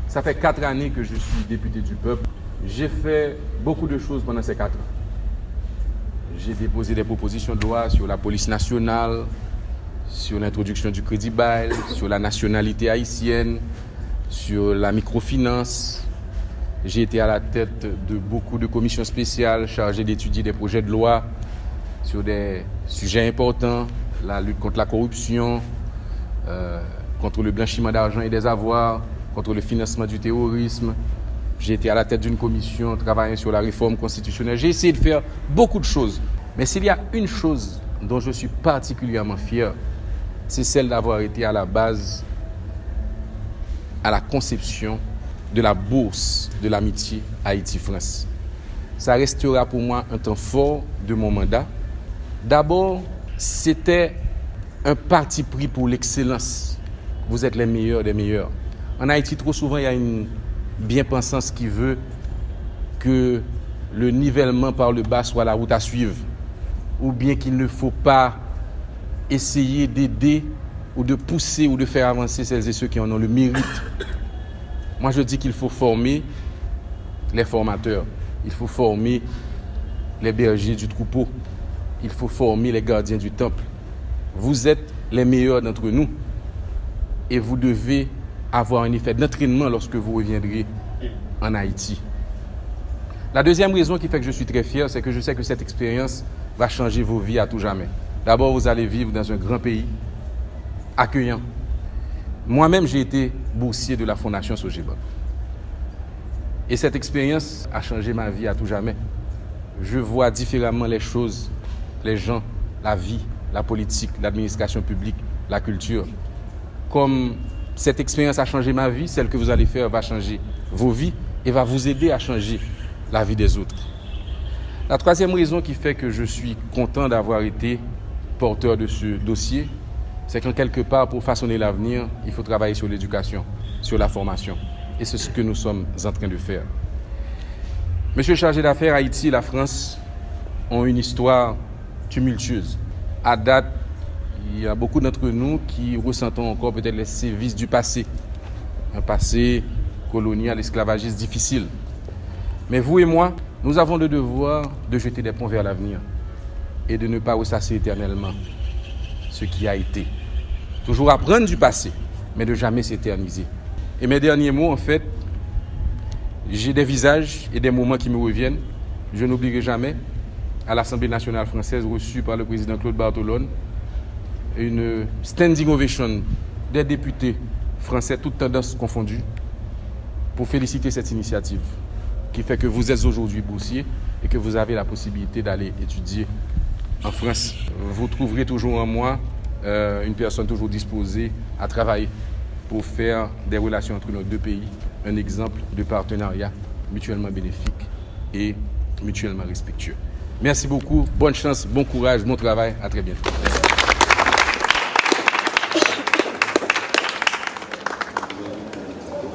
Ça fait 4 années que je suis député du peuple. J'ai fait beaucoup de choses pendant ces 4 ans. J'ai déposé des propositions de loi sur la police nationale, sur l'introduction du crédit bail, sur la nationalité haïtienne, sur la microfinance. J'ai été à la tête de beaucoup de commissions spéciales chargées d'étudier des projets de loi sur des sujets importants, la lutte contre la corruption, contre le blanchiment d'argent et des avoirs, contre le financement du terrorisme. J'ai été à la tête d'une commission travaillant sur la réforme constitutionnelle. J'ai essayé de faire beaucoup de choses. Mais s'il y a une chose dont je suis particulièrement fier, c'est celle d'avoir été à la base, à la conception de la bourse de l'amitié Haïti-France. Ça restera pour moi un temps fort de mon mandat. D'abord, c'était un parti pris pour l'excellence. Vous êtes les meilleurs des meilleurs. En Haïti, trop souvent, il y a une bien-pensance qui veut que le nivellement par le bas soit la route à suivre, ou bien qu'il ne faut pas essayer d'aider ou de pousser ou de faire avancer celles et ceux qui en ont le mérite. Moi, je dis qu'il faut former les formateurs, il faut former les bergers du troupeau, il faut former les gardiens du temple. Vous êtes les meilleurs d'entre nous et vous devez avoir un effet d'entraînement lorsque vous reviendrez en Haïti. La deuxième raison qui fait que je suis très fier, c'est que je sais que cette expérience va changer vos vies à tout jamais. D'abord, vous allez vivre dans un grand pays accueillant. Moi-même, j'ai été boursier de la Fondation Sogeban. Et cette expérience a changé ma vie à tout jamais. Je vois différemment les choses, les gens, la vie, la politique, l'administration publique, la culture. Comme cette expérience a changé ma vie, celle que vous allez faire va changer vos vies et va vous aider à changer la vie des autres. La troisième raison qui fait que je suis content d'avoir été porteur de ce dossier, c'est qu'en quelque part, pour façonner l'avenir, il faut travailler sur l'éducation, sur la formation. Et c'est ce que nous sommes en train de faire. Monsieur le chargé d'affaires, Haïti et la France ont une histoire tumultueuse. À date, il y a beaucoup d'entre nous qui ressentons encore peut-être les sévices du passé. Un passé colonial, esclavagiste difficile. Mais vous et moi, nous avons le devoir de jeter des ponts vers l'avenir et de ne pas ressasser éternellement ce qui a été. Toujours apprendre du passé, mais de jamais s'éterniser. Et mes derniers mots, en fait, j'ai des visages et des moments qui me reviennent. Je n'oublierai jamais, à l'Assemblée nationale française, reçue par le président Claude Bartolone, une standing ovation des députés français, toutes tendances confondues, pour féliciter cette initiative qui fait que vous êtes aujourd'hui boursier et que vous avez la possibilité d'aller étudier en France. Vous trouverez toujours en moi une personne toujours disposée à travailler pour faire des relations entre nos deux pays un exemple de partenariat mutuellement bénéfique et mutuellement respectueux. Merci beaucoup, bonne chance, bon courage, bon travail, à très bientôt. Merci.